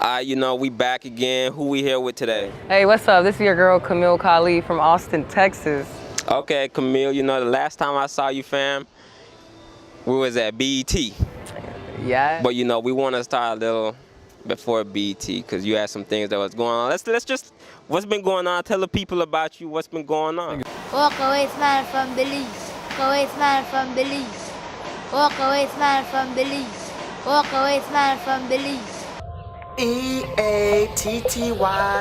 We back again. Who we here with today? Hey, what's up? This is your girl, Camille Khali from Austin, Texas. Okay, Camille, the last time I saw you, fam, we was at BET. Yeah. But, we want to start a little before BET because you had some things that was going on. Let's just, what's been going on? Tell the people about you what's been going on. Walk away, man from Belize. Walk away, man from Belize. Walk away, man from Belize. Walk away, man from Belize. EATTY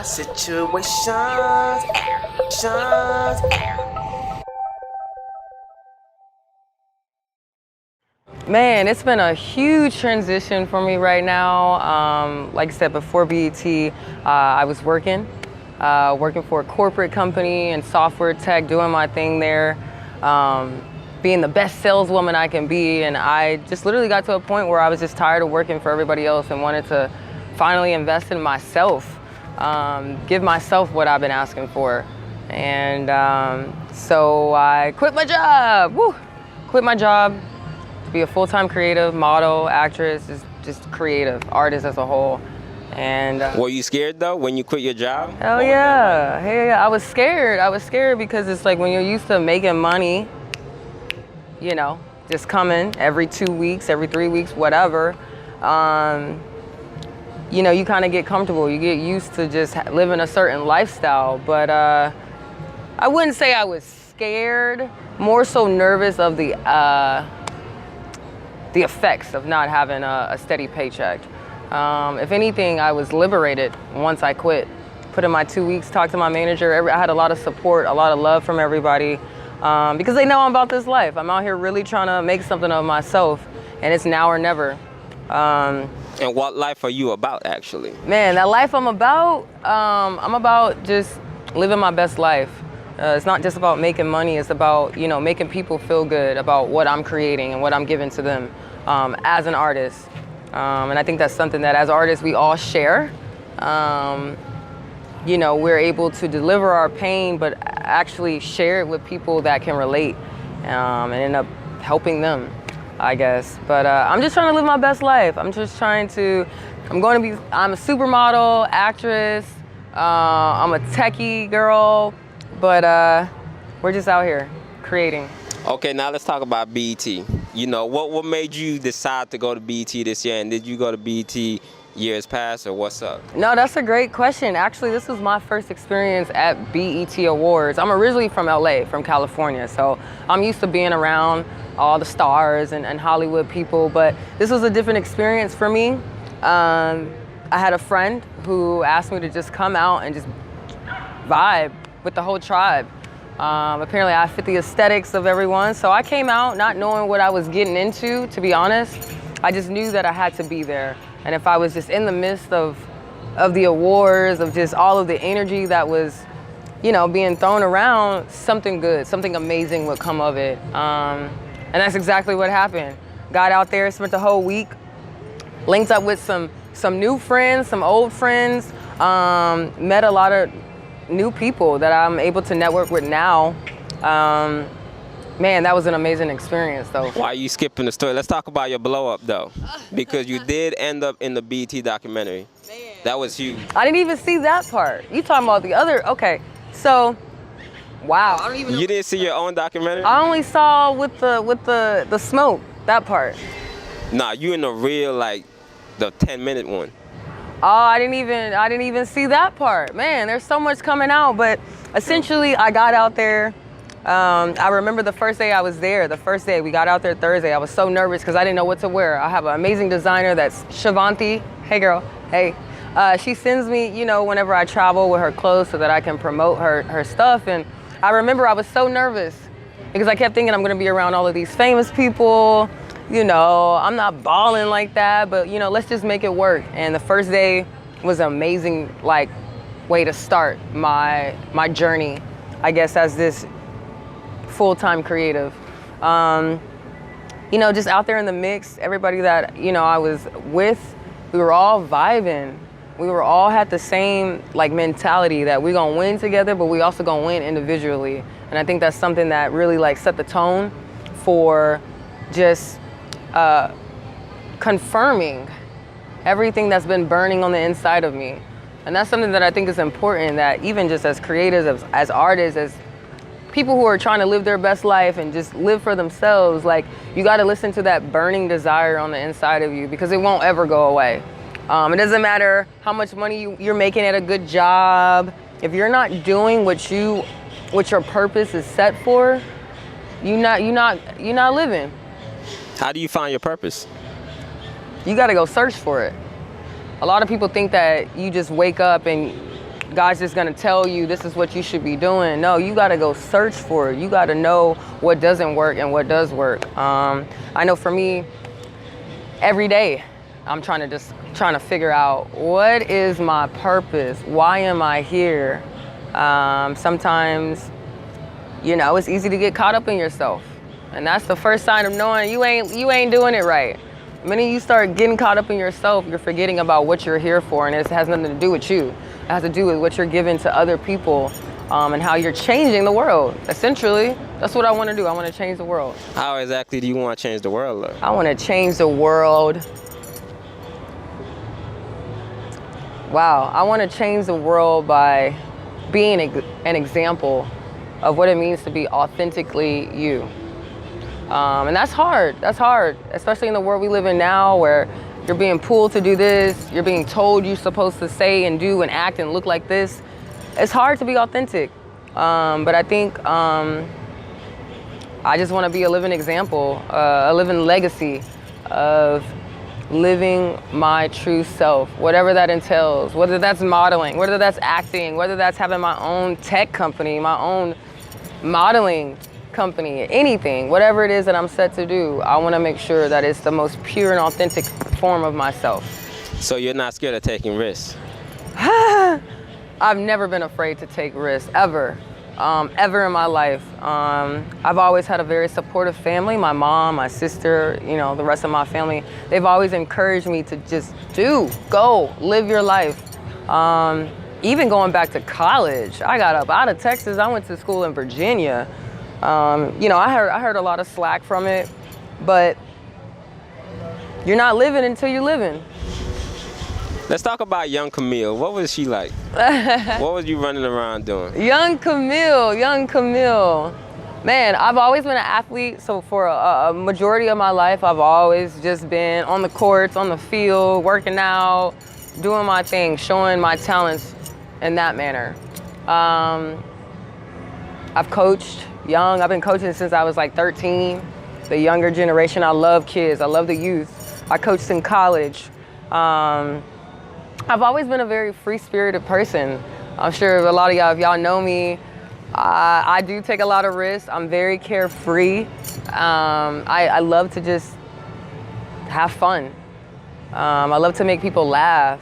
situations, air. Man, it's been a huge transition for me right now. Like I said, before BET, I was working for a corporate company in software tech, doing my thing there, being the best saleswoman I can be. And I just literally got to a point where I was just tired of working for everybody else and wanted to finally invest in myself, give myself what I've been asking for. And so I quit my job, quit my job to be a full-time creative, model, actress, just creative, artist as a whole. And were you scared though when you quit your job? Hell yeah, I was scared. I was scared because it's like when you're used to making money, just coming every 2 weeks, every 3 weeks, whatever. You kind of get comfortable. You get used to just living a certain lifestyle. But I wouldn't say I was scared, more so nervous of the effects of not having a steady paycheck. If anything, I was liberated once I quit. Put in my 2 weeks, talked to my manager. I had a lot of support, a lot of love from everybody because they know I'm about this life. I'm out here really trying to make something of myself, and it's now or never. And what life are you about, actually? Man, that life I'm about just living my best life. It's not just about making money, it's about, making people feel good about what I'm creating and what I'm giving to them as an artist. And I think that's something that as artists we all share. We're able to deliver our pain, but actually share it with people that can relate and end up helping them, I guess. But I'm just trying to live my best life. I'm a supermodel, actress, I'm a techie girl, but we're just out here creating. Okay, now let's talk about BET. What made you decide to go to BET this year, and did you go to BET years past, or what's up? No, that's a great question. Actually, this was my first experience at BET Awards. I'm originally from LA, from California, so I'm used to being around all the stars and Hollywood people, but this was a different experience for me. I had a friend who asked me to just come out and just vibe with the whole tribe. Apparently I fit the aesthetics of everyone, so I came out not knowing what I was getting into, to be honest. I just knew that I had to be there. And if I was just in the midst of the awards, of just all of the energy that was, being thrown around, something good, something amazing would come of it. And that's exactly what happened. Got out there, spent the whole week, linked up with some new friends, some old friends, met a lot of new people that I'm able to network with now. Man, that was an amazing experience though. Why are you skipping the story? Let's talk about your blow up though, because you did end up in the BET documentary. Man. That was huge. I didn't even see that part. You talking about the other, okay. So, wow, I don't even know. You didn't see your own documentary? I only saw with the smoke, that part. Nah, you in the real, the 10-minute one. Oh, I didn't even see that part. Man, there's so much coming out, but essentially I got out there. I remember the first day I was there, we got out there Thursday. I was so nervous because I didn't know what to wear. I have an amazing designer that's Shivanti. Hey girl, hey. She sends me, whenever I travel with her clothes so that I can promote her stuff. And I remember I was so nervous because I kept thinking I'm gonna be around all of these famous people. I'm not balling like that, but let's just make it work. And the first day was an amazing, way to start my journey, I guess, as this full-time creative. Just out there in the mix, everybody that, I was with, we were all vibing. We were all had the same mentality that we're gonna win together, but we also gonna win individually. And I think that's something that really set the tone for just confirming everything that's been burning on the inside of me. And that's something that I think is important, that even just as creatives, as artists, as people who are trying to live their best life and just live for themselves, like, you got to listen to that burning desire on the inside of you, because it won't ever go away. It doesn't matter how much money you're making at a good job. If you're not doing what your purpose is set for, you're not living. How do you find your purpose? You got to go search for it. A lot of people think that you just wake up and God's just gonna tell you this is what you should be doing. No, you gotta go search for it. You gotta know what doesn't work and what does work. I know for me, every day, I'm trying to figure out, what is my purpose? Why am I here? Sometimes, it's easy to get caught up in yourself. And that's the first sign of knowing you ain't doing it right. The minute you start getting caught up in yourself, you're forgetting about what you're here for, and it has nothing to do with you. It has to do with what you're giving to other people, and how you're changing the world. Essentially, that's what I want to do. I want to change the world. How exactly do you want to change the world, though? I want to change the world. Wow, I want to change the world by being an example of what it means to be authentically you. And that's hard, especially in the world we live in now, where you're being pulled to do this, you're being told you're supposed to say and do and act and look like this. It's hard to be authentic, but I think I just want to be a living example, a living legacy of living my true self, whatever that entails, whether that's modeling, whether that's acting, whether that's having my own tech company, my own modeling company, anything, whatever it is that I'm set to do. I want to make sure that it's the most pure and authentic form of myself. So you're not scared of taking risks? I've never been afraid to take risks, ever in my life. I've always had a very supportive family. My mom, my sister, the rest of my family, they've always encouraged me to just go, live your life. Even going back to college, I got up out of Texas. I went to school in Virginia. I heard a lot of slack from it, but you're not living until you're living. Let's talk about young Camille. What was she like? What was you running around doing? Young Camille. Man, I've always been an athlete, so for a majority of my life, I've always just been on the courts, on the field, working out, doing my thing, showing my talents in that manner. I've coached young. I've been coaching since I was like 13. The younger generation, I love kids. I love the youth. I coached in college. I've always been a very free-spirited person. I'm sure a lot of y'all, if y'all know me, I do take a lot of risks. I'm very carefree. I love to just have fun. I love to make people laugh.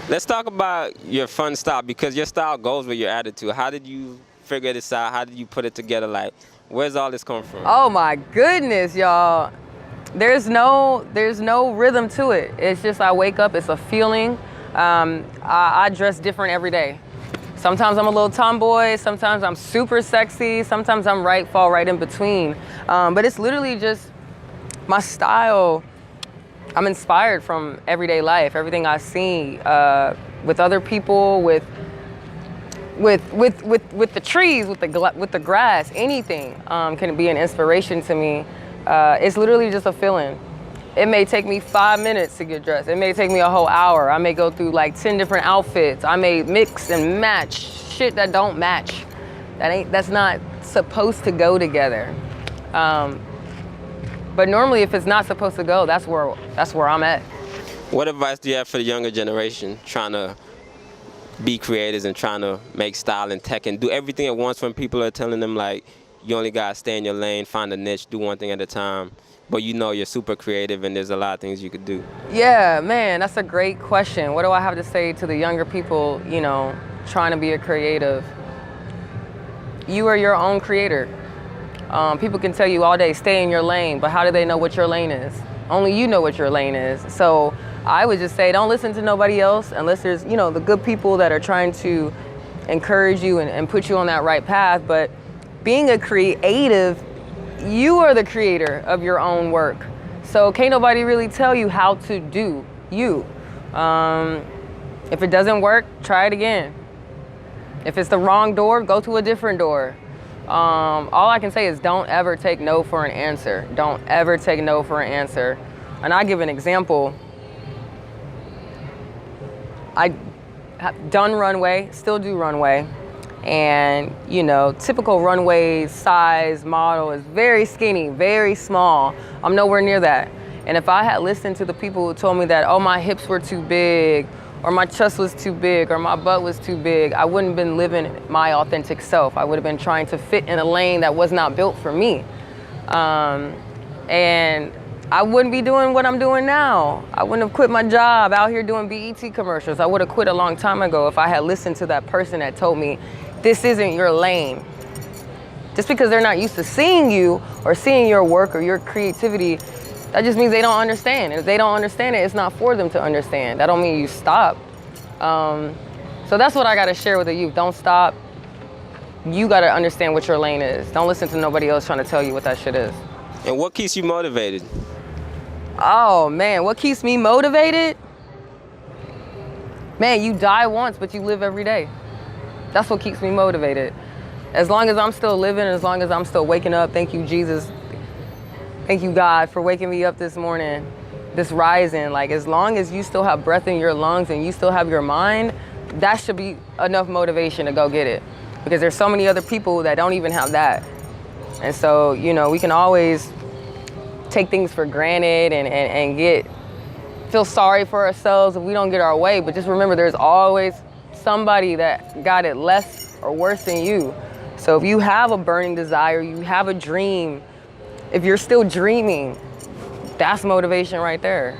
Let's talk about your fun style, because your style goes with your attitude. How did you figure this out? How did you put it together? Like, where's all this come from? Oh my goodness, y'all. There's no rhythm to it. It's just I wake up, it's a feeling. I dress different every day. Sometimes I'm a little tomboy, sometimes I'm super sexy, sometimes I'm fall right in between. But it's literally just my style. I'm inspired from everyday life, everything I see with other people, with the trees, with the grass, anything can be an inspiration to me. It's literally just a feeling. It may take me 5 minutes to get dressed. It may take me a whole hour. I may go through like 10 different outfits. I may mix and match shit that don't match. That's not supposed to go together. But normally, if it's not supposed to go, that's where I'm at. What advice do you have for the younger generation trying to be creators and trying to make style and tech and do everything at once, when people are telling them like, you only gotta stay in your lane, find a niche, do one thing at a time, but you're super creative and there's a lot of things you could do? Yeah, man, that's a great question. What do I have to say to the younger people, trying to be a creative? You are your own creator. People can tell you all day, stay in your lane, but how do they know what your lane is? Only you know what your lane is. So I would just say, don't listen to nobody else unless there's, the good people that are trying to encourage you and put you on that right path. But being a creative, you are the creator of your own work. So can't nobody really tell you how to do you. If it doesn't work, try it again. If it's the wrong door, go to a different door. All I can say is don't ever take no for an answer. Don't ever take no for an answer. And I give an example. I have done runway, still do runway. And, you know, typical runway size model is very skinny, very small. I'm nowhere near that. And if I had listened to the people who told me that, oh, my hips were too big, or my chest was too big, or my butt was too big, I wouldn't have been living my authentic self. I would have been trying to fit in a lane that was not built for me. And I wouldn't be doing what I'm doing now. I wouldn't have quit my job out here doing BET commercials. I would have quit a long time ago if I had listened to that person that told me, this isn't your lane. Just because they're not used to seeing you or seeing your work or your creativity, that just means they don't understand. And if they don't understand it, it's not for them to understand. That don't mean you stop. So that's what I gotta share with the youth. Don't stop. You gotta understand what your lane is. Don't listen to nobody else trying to tell you what that shit is. And what keeps you motivated? Oh man, what keeps me motivated? Man, you die once, but you live every day. That's what keeps me motivated. As long as I'm still living, as long as I'm still waking up, thank you, Jesus. Thank you, God, for waking me up this morning, this rising. Like, as long as you still have breath in your lungs and you still have your mind, that should be enough motivation to go get it. Because there's so many other people that don't even have that. And so, you know, we can always take things for granted and feel sorry for ourselves if we don't get our way. But just remember, there's always somebody that got it less or worse than you. So if you have a burning desire, you have a dream, if you're still dreaming, that's motivation right there.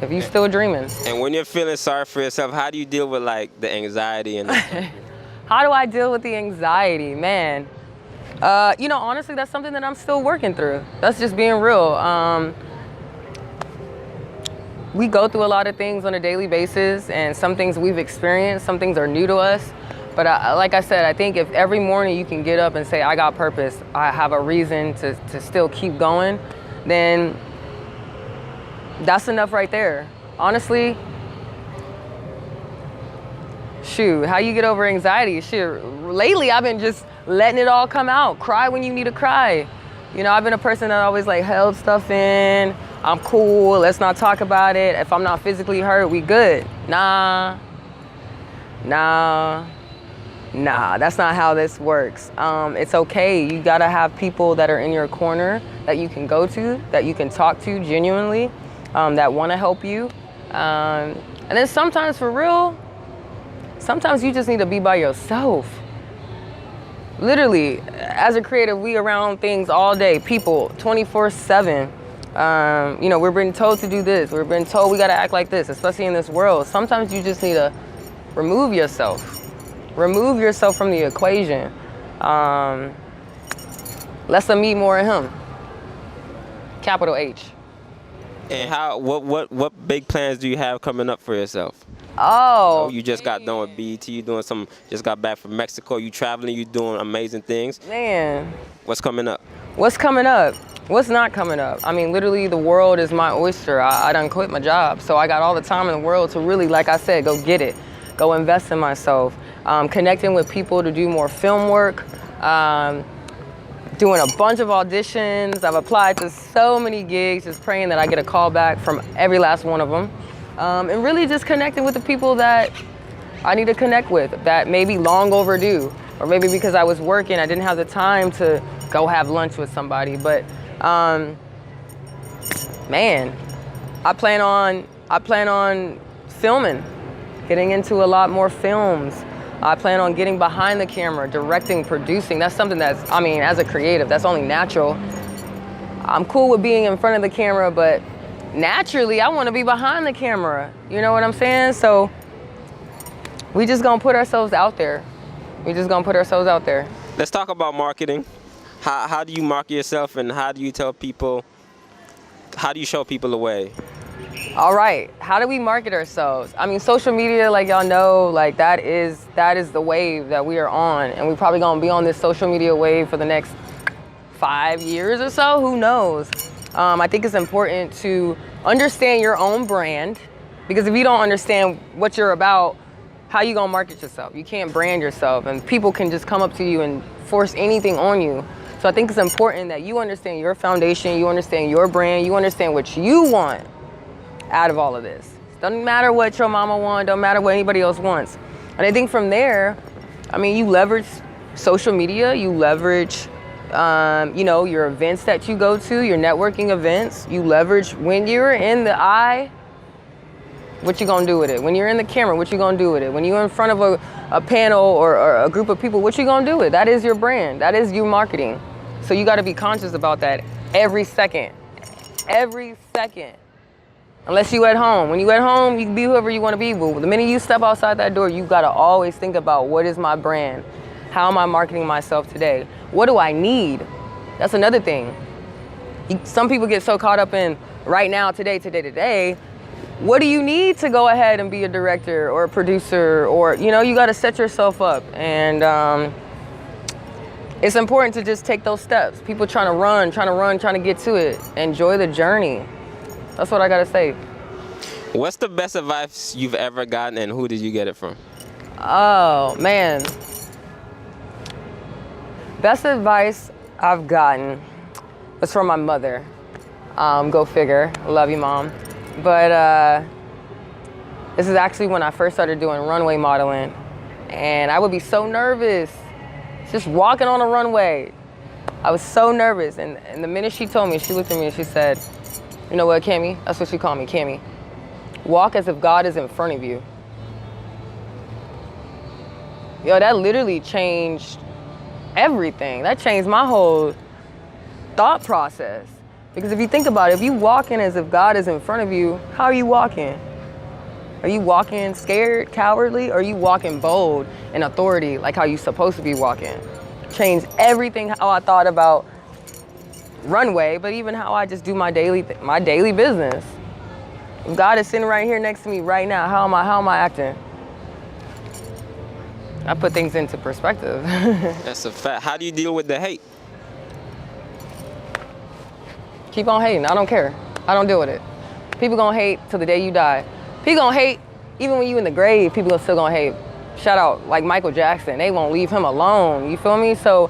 If you're still dreaming. And when you're feeling sorry for yourself, how do you deal with like the anxiety and How do I deal with the anxiety, man? You know, honestly, that's something that I'm still working through. That's just being real. We go through a lot of things on a daily basis, and some things we've experienced, some things are new to us. But like I said, I think if every morning you can get up and say, I got purpose, I have a reason to still keep going, then that's enough right there. Honestly, shoot, how you get over anxiety? Shit, lately I've been just letting it all come out. Cry when you need to cry. You know, I've been a person that always like held stuff in. I'm cool, let's not talk about it. If I'm not physically hurt, we good. Nah, that's not how this works. It's okay, you gotta have people that are in your corner that you can go to, that you can talk to genuinely, that wanna help you. And then sometimes, for real, sometimes you just need to be by yourself. Literally, as a creative, we around things all day, people, 24/7. You know, we're being told to do this. We're being told we gotta act like this, especially in this world. Sometimes you just need to remove yourself. Remove yourself from the equation. Less of me, more of him. Capital H. And what big plans do you have coming up for yourself? Oh, You just got done with BET, you doing some, just got back from Mexico, you traveling, you doing amazing things. man. What's coming up? What's coming up? What's not coming up? I mean, literally, the world is my oyster. I done quit my job, so I got all the time in the world to really, like I said, go get it. Go invest in myself. Connecting with people to do more film work. Doing a bunch of auditions. I've applied to so many gigs, just praying that I get a call back from every last one of them. And really just connecting with the people that I need to connect with, that may be long overdue. Or maybe because I was working, I didn't have the time to go have lunch with somebody. But man, I plan on filming, getting into a lot more films. I plan on getting behind the camera, directing, producing. That's something that's, I mean, as a creative, that's only natural. I'm cool with being in front of the camera, but naturally, I want to be behind the camera. You know what I'm saying? So we just gonna put ourselves out there. Let's talk about marketing. How do you market yourself, and how do you tell people, how do you show people the way? All right, how do we market ourselves? I mean, social media, like y'all know, like that is the wave that we are on, and we're probably gonna be on this social media wave for the next 5 years or so, who knows? I think it's important to understand your own brand, Because if you don't understand what you're about, how you gonna market yourself? You can't brand yourself, and people can just come up to you and force anything on you. So I think it's important that you understand your foundation, you understand your brand, you understand what you want out of all of this. Doesn't matter what your mama wants, don't matter what anybody else wants. And I think from there, I mean, you leverage social media, you leverage, you know, your events that you go to, your networking events, you leverage when you're in the eye, what you gonna do with it? When you're in the camera, what you gonna do with it? When you're in front of a panel or a group of people, what you gonna do with it? That is your brand, that is you marketing. So you gotta be conscious about that every second. Every second. Unless you at home. When you at home, you can be whoever you wanna be, but the minute you step outside that door, you gotta always think about, what is my brand? How am I marketing myself today? What do I need? That's another thing. Some people get so caught up in right now, today. What do you need to go ahead and be a director or a producer, or, you know, you gotta set yourself up. And it's important to just take those steps. People trying to get to it. Enjoy the journey. That's what I gotta say. What's the best advice you've ever gotten, and who did you get it from? Oh, man. Best advice I've gotten was from my mother. Go figure. Love you, Mom. But this is actually when I first started doing runway modeling. And I would be so nervous just walking on a runway. I was so nervous. And the minute she told me, she looked at me and she said, you know what, Cammy? That's what she called me, Cammy. Walk as if God is in front of you. Yo, that literally changed everything. That changed my whole thought process. Because if you think about it, if you walking as if God is in front of you, how are you walking? Are you walking scared, cowardly, or are you walking bold and authority like how you supposed to be walking? Changed everything how I thought about runway, but even how I just do my daily business. If God is sitting right here next to me right now, how am I acting? I put things into perspective. That's a fact. How do you deal with the hate? Keep on hating. I don't care. I don't deal with it. People gonna hate till the day you die. People gonna hate even when you in the grave. People still gonna hate. Shout out like Michael Jackson. They won't leave him alone. You feel me? So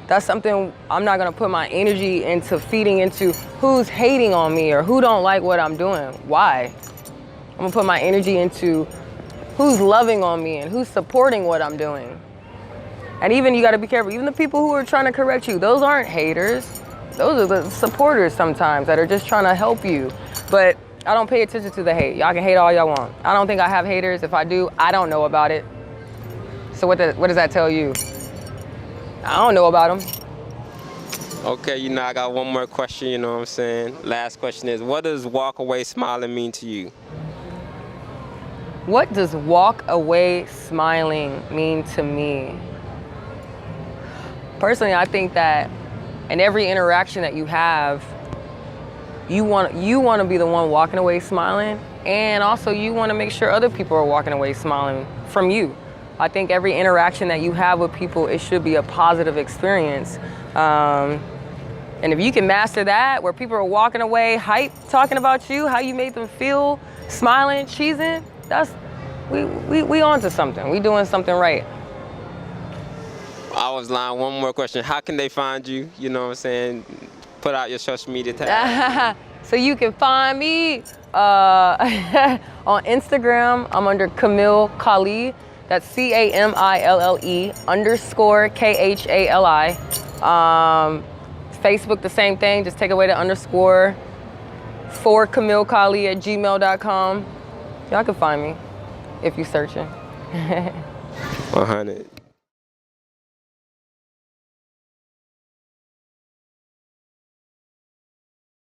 that's something I'm not gonna put my energy into feeding into who's hating on me or who don't like what I'm doing. Why? I'm gonna put my energy into who's loving on me and who's supporting what I'm doing. And even you gotta be careful. Even the people who are trying to correct you, those aren't haters. Those are the supporters sometimes that are just trying to help you. But I don't pay attention to the hate. Y'all can hate all y'all want. I don't think I have haters. If I do, I don't know about it. So what does that tell you? I don't know about them. Okay, you know, I got one more question, you know what I'm saying? Last question is, what does walk away smiling mean to you? What does walk away smiling mean to me? Personally, I think that in every interaction that you have, you want to be the one walking away smiling, and also you want to make sure other people are walking away smiling from you. I think every interaction that you have with people, it should be a positive experience. And if you can master that, where people are walking away hype, talking about you, how you made them feel, smiling, cheesing, that's we on to something. We doing something right. I was lying. One more question. How can they find you? You know what I'm saying? Put out your social media tag. So you can find me on Instagram. I'm under Camille Khali. That's CAMILLE_KHALI. Facebook, the same thing. Just take away the underscore. For Camille Khali at gmail.com. Y'all can find me if you're searching. 100.